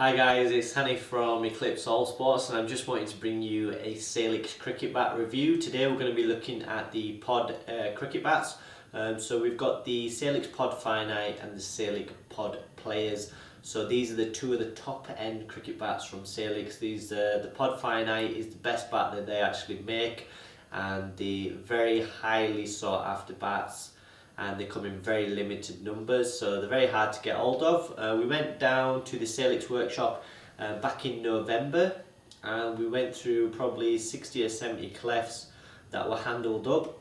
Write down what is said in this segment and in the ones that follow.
Hi guys, it's Hanny from Eclipse All Sports and I'm just wanting to bring you a Salix cricket bat review. Today we're going to be looking at the pod cricket bats. So we've got the Salix Pod Finite and the Salix Pod Players. So these are the two of the top end cricket bats from Salix. The Pod Finite is the best bat that they actually make, and the very highly sought after bats, and they come in very limited numbers, so they're very hard to get hold of. We went down to the Salix workshop back in November, and we went through probably 60 or 70 clefs that were handled up,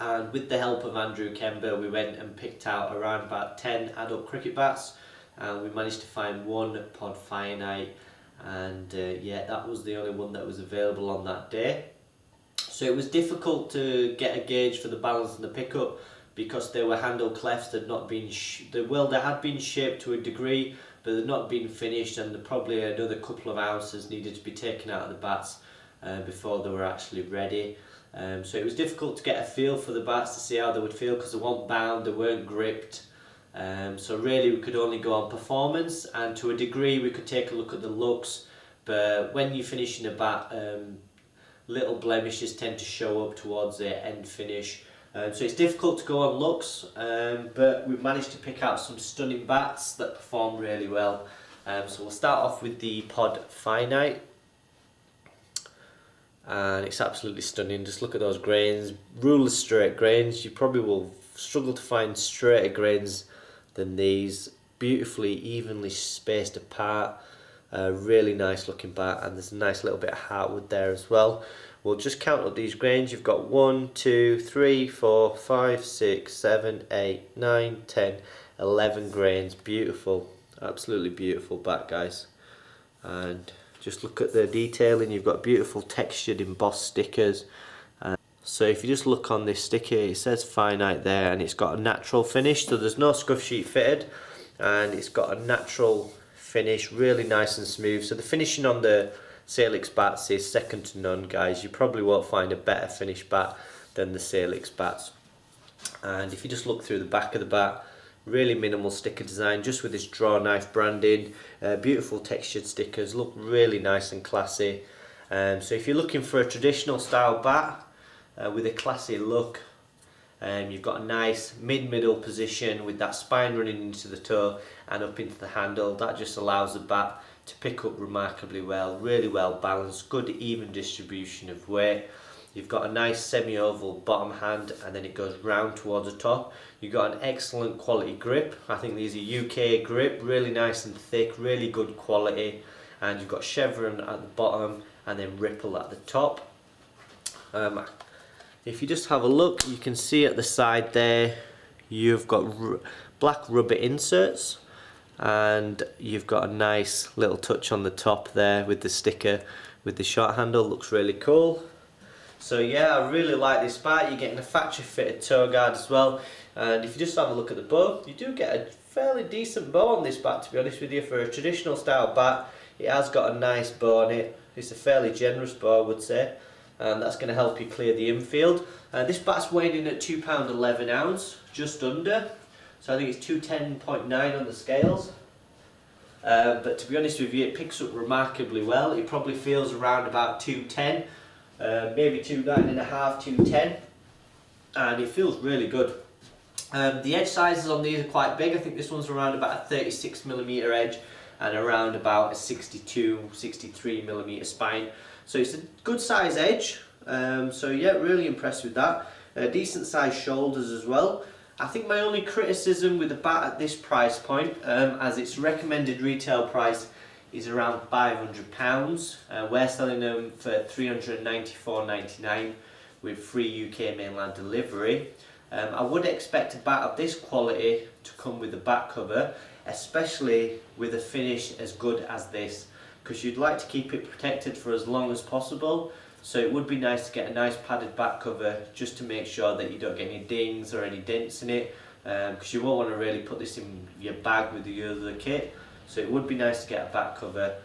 and with the help of Andrew Kember we went and picked out around about 10 adult cricket bats, and we managed to find one Pod Finite, and yeah, that was the only one that was available on that day. So it was difficult to get a gauge for the balance and the pickup, because they were handle clefs that had not been they had been shaped to a degree, but they'd not been finished, and probably another couple of ounces needed to be taken out of the bats before they were actually ready. So it was difficult to get a feel for the bats to see how they would feel, because they weren't bound, they weren't gripped. So really we could only go on performance, and to a degree we could take a look at the looks, but when you're finishing a bat, little blemishes tend to show up towards the end finish. So it's difficult to go on looks, but we've managed to pick out some stunning bats that perform really well. So we'll start off with the Pod Finite, and it's absolutely stunning. Just look at those grains, ruler straight grains. You probably will struggle to find straighter grains than these. Beautifully evenly spaced apart, really nice looking bat, and there's a nice little bit of heartwood there as well. We'll just count up these grains. You've got 1, 2, 3, 4, 5, 6, 7, 8, 9, 10, 11 grains. Beautiful, absolutely beautiful bat, guys. And just look at the detailing. You've got beautiful textured embossed stickers. So if you just look on this sticker, it says Finite there, and it's got a natural finish, so there's no scuff sheet fitted, and it's got a natural finish, really nice and smooth. So the finishing on the Salix bats is second to none, guys. You probably won't find a better finished bat than the Salix bats. And if you just look through the back of the bat, really minimal sticker design, just with this draw knife branding, beautiful textured stickers, look really nice and classy. So if you're looking for a traditional style bat with a classy look, you've got a nice mid-middle position with that spine running into the toe and up into the handle. That just allows the bat to pick up remarkably well, really well balanced, good even distribution of weight. You've got a nice semi-oval bottom hand, and then it goes round towards the top. You've got an excellent quality grip. I think these are UK grip, really nice and thick, really good quality. And you've got chevron at the bottom and then ripple at the top. If you just have a look, you can see at the side there you've got black rubber inserts, and you've got a nice little touch on the top there with the sticker with the short handle. Looks really cool. So yeah, I really like this bat. You're getting a factory fitted toe guard as well, and if you just have a look at the bow, you do get a fairly decent bow on this bat, to be honest with you. For a traditional style bat, it has got a nice bow on it. It's a fairly generous bow, I would say, and that's going to help you clear the infield. This bat's weighing in at £2.11, just under. So I think it's 210.9 on the scales. But to be honest with you, it picks up remarkably well. It probably feels around about 210, maybe 209.5, 210, and it feels really good. The edge sizes on these are quite big. I think this one's around about a 36mm edge and around about a 62, 63mm spine. So it's a good size edge. So yeah, really impressed with that. Decent size shoulders as well. I think my only criticism with the bat at this price point, as its recommended retail price is around £500, we're selling them for £394.99 with free UK mainland delivery. I would expect a bat of this quality to come with a bat cover, especially with a finish as good as this, because you'd like to keep it protected for as long as possible. So it would be nice to get a nice padded back cover, just to make sure that you don't get any dings or any dents in it, because you won't want to really put this in your bag with the other kit. So it would be nice to get a back cover,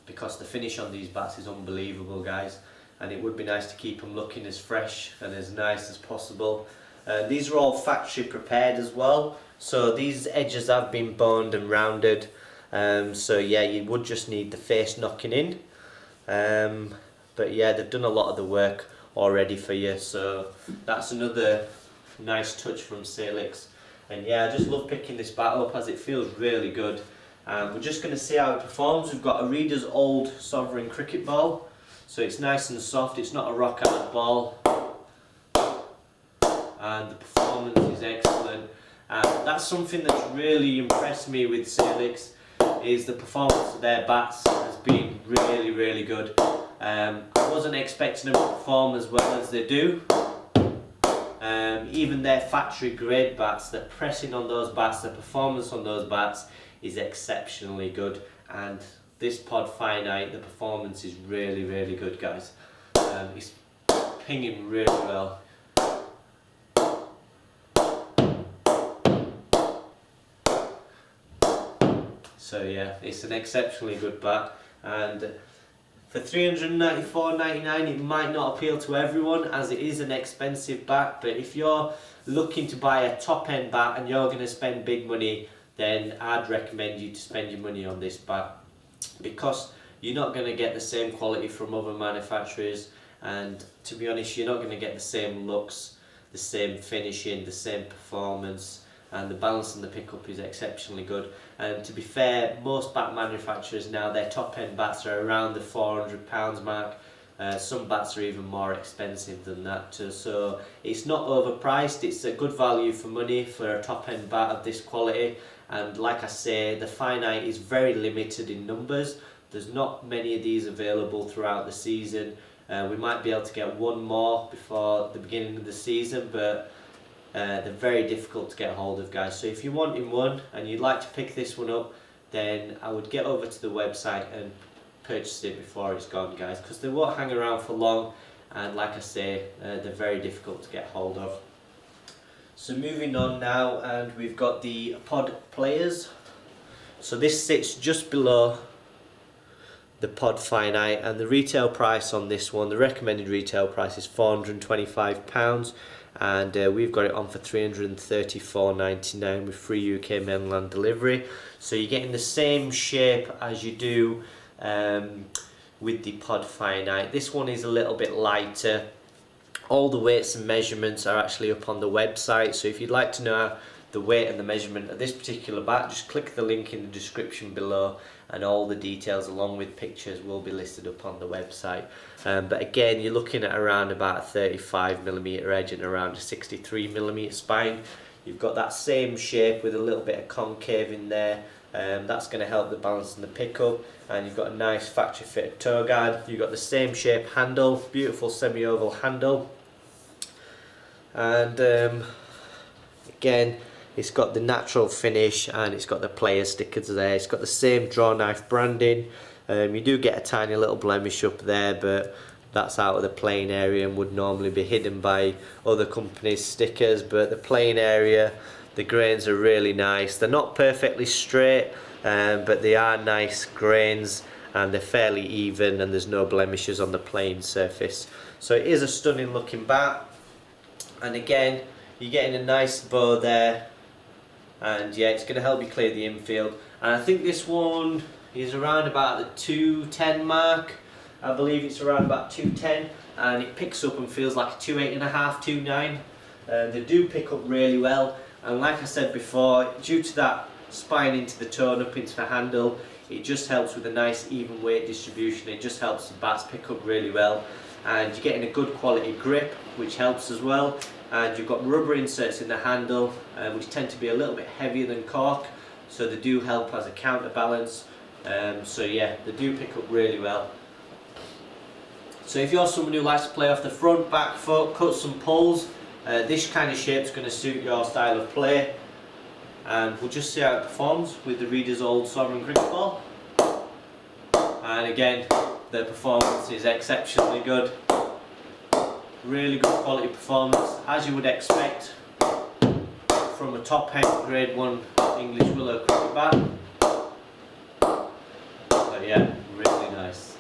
because the finish on these bats is unbelievable, guys, and it would be nice to keep them looking as fresh and as nice as possible. These are all factory prepared as well, so these edges have been boned and rounded. So yeah, you would just need the face knocking in. But yeah, they've done a lot of the work already for you, so that's another nice touch from Salix. And yeah, I just love picking this bat up as it feels really good. We're just going to see how it performs. We've got a Reader's Old Sovereign cricket ball, so it's nice and soft, it's not a rock hard ball, and the performance is excellent. That's something that's really impressed me with Salix, is the performance of their bats has been really good. I wasn't expecting them to perform as well as they do. Even their factory grade bats, the pressing on those bats, the performance on those bats is exceptionally good, and this pod Finite, the performance is really good, guys. It's pinging really well. So yeah, it's an exceptionally good bat, and for $394.99 it might not appeal to everyone as it is an expensive bat, but if you're looking to buy a top end bat and you're going to spend big money, then I'd recommend you to spend your money on this bat, because you're not going to get the same quality from other manufacturers, and to be honest, you're not going to get the same looks, the same finishing, the same performance, and the balance and the pickup is exceptionally good. And to be fair, most bat manufacturers now, their top end bats are around the £400 mark. Some bats are even more expensive than that too. So it's not overpriced, it's a good value for money for a top end bat of this quality. And like I say, the Finite is very limited in numbers. There's not many of these available throughout the season. We might be able to get one more before the beginning of the season, but they're very difficult to get hold of, guys. So if you're wanting one and you'd like to pick this one up, then I would get over to the website and purchase it before it's gone, guys, because they won't hang around for long, and like I say, they're very difficult to get hold of. So moving on now, and we've got the pod players. So this sits just below the pod Finite, and the retail price on this one, the recommended retail price is £425, and we've got it on for $334.99 with free UK mainland delivery. So you're getting the same shape as you do with the pod Finite. This one is a little bit lighter. All the weights and measurements are actually up on the website, so if you'd like to know the weight and the measurement of this particular bat, just click the link in the description below, and all the details along with pictures will be listed up on the website. But again, you're looking at around about a 35mm edge and around a 63mm spine. You've got that same shape with a little bit of concave in there. That's going to help the balance and the pickup, and you've got a nice factory fitted toe guard. You've got the same shape handle, beautiful semi-oval handle, and again, it's got the natural finish and it's got the player stickers there. It's got the same draw knife branding. You do get a tiny little blemish up there, but that's out of the playing area and would normally be hidden by other companies' stickers. But the playing area, the grains are really nice. They're not perfectly straight, but they are nice grains, and they're fairly even, and there's no blemishes on the playing surface. So it is a stunning looking bat, and again, you're getting a nice bow there, and yeah, it's going to help you clear the infield. And I think this one is around about the 210 mark. I believe it's around about 210, and it picks up and feels like a 2.8.5, 2.9. They do pick up really well, and like I said before, due to that spine into the toe and up into the handle, it just helps with a nice even weight distribution. It just helps the bats pick up really well, and you're getting a good quality grip, which helps as well. And you've got rubber inserts in the handle, which tend to be a little bit heavier than cork, so they do help as a counterbalance. So yeah, they do pick up really well. So if you're someone who likes to play off the front, back foot, cuts and pulls, this kind of shape is going to suit your style of play. And we'll just see how it performs with the Reader's Old Sovereign cricket ball. And again, the performance is exceptionally good. Really good quality performance, as you would expect from a top end grade 1 English willow cricket bat. So yeah, really nice.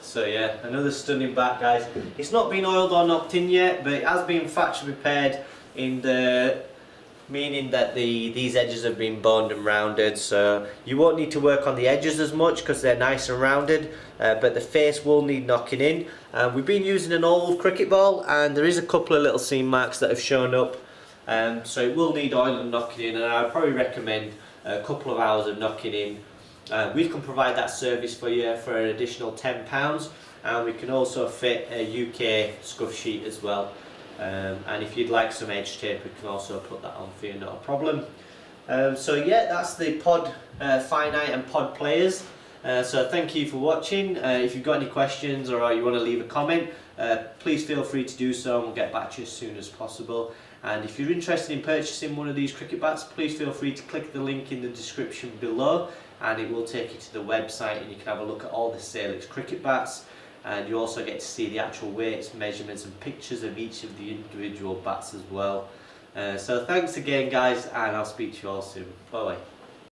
So yeah, another stunning bat, guys. It's not been oiled or knocked in yet, but it has been factory prepared in the meaning that these edges have been boned and rounded, so you won't need to work on the edges as much because they're nice and rounded, but the face will need knocking in. We've been using an old cricket ball, and there is a couple of little seam marks that have shown up, so it will need oil and knocking in, and I'd probably recommend a couple of hours of knocking in. We can provide that service for you for an additional £10, and we can also fit a UK scuff sheet as well. And if you'd like some edge tape, we can also put that on for you, not a problem. So yeah, that's the pod Finite and pod players. So thank you for watching. If you've got any questions or you want to leave a comment, please feel free to do so, and we'll get back to you as soon as possible. And if you're interested in purchasing one of these cricket bats, please feel free to click the link in the description below, and it will take you to the website, and you can have a look at all the Salix cricket bats, and you also get to see the actual weights, measurements and pictures of each of the individual bats as well. So thanks again guys, and I'll speak to you all soon. Bye bye.